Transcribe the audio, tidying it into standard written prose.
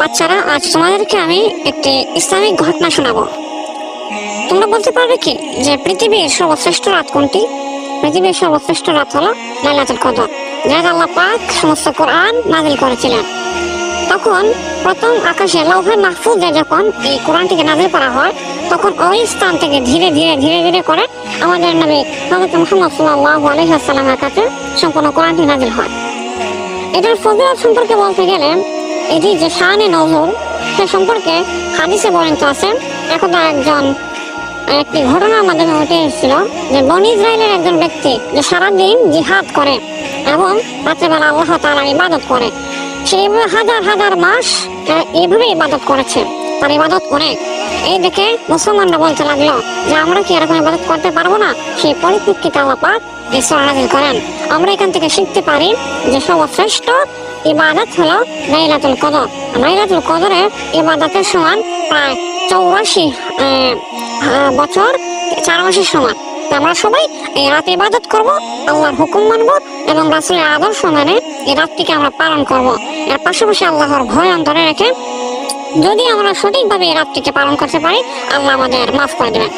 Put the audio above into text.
বাচ্চারা, আজ তোমাদেরকে আমি একটি ইসলামিক ঘটনা শোনাবো। তোমরা বলতে পারবে কি যে পৃথিবীর সর্বশ্রেষ্ঠ রাত কোনটি? পৃথিবীর সর্বশ্রেষ্ঠ রাত হলো লাইলাতুল কদর, যার আল্লাহ পাক সমস্ত কোরআন নাযিল করেছিলেন। তখন প্রথম আকাশে লাউহে মাহফুজে যখন এই কোরআনটিকে নাযিল করা হয়, তখন ওই স্থান থেকে ধীরে ধীরে ধীরে ধীরে করে আমাদের নবী হযরত মুহাম্মদ সাল্লাল্লাহু আলাইহি ওয়াসাল্লামের কাছে সম্পূর্ণ কোরআনটি নাযিল হয়। এটার ফজিলত সম্পর্কে বলতে গেলে, এটি যে শানে নজুল সে সম্পর্কে হাদিসে বর্ণিত আছে। একদা একটি ঘটনার মাধ্যমে উঠে এসেছিল যে বনী ইসরায়েলের একজন ব্যক্তি যে সারাদিন জিহাদ করে এবং রাত্রেবেলা আল্লাহ তাআলার ইবাদত করে, সে হাজার হাজার মাস এইভাবে ইবাদত করেছে। তার ইবাদত করে এই দেখে মুসলমানরা বলতে লাগলো যে আমরা কি এরকম ইবাদত করতে পারবো না? সেই পরিপ্রেক্ষিতে আল্লাহ পাক এই সূরা নাযিল করেন। আমরা এখান থেকে শিখতে পারি যে সর্বশ্রেষ্ঠ ইবাদত হলো লাইলাতুল কদর। লাইলাতুল কদরের ইবাদতের সমান প্রায় 84 বছর 4 মাসের সমান। আমরা সবাই এই রাতে ইবাদত করব, আল্লাহর হুকুম মানব এবং রাসূলের আদর্শ মেনে এই রাতটিকে আমরা পালন করব। এর পাশাপাশি আল্লাহর ভয় অন্তরে রেখে যদি আমরা সঠিকভাবে এই রাতটিকে পালন করতে পারি, আল্লাহ আমাদের মাফ করে দেবেন।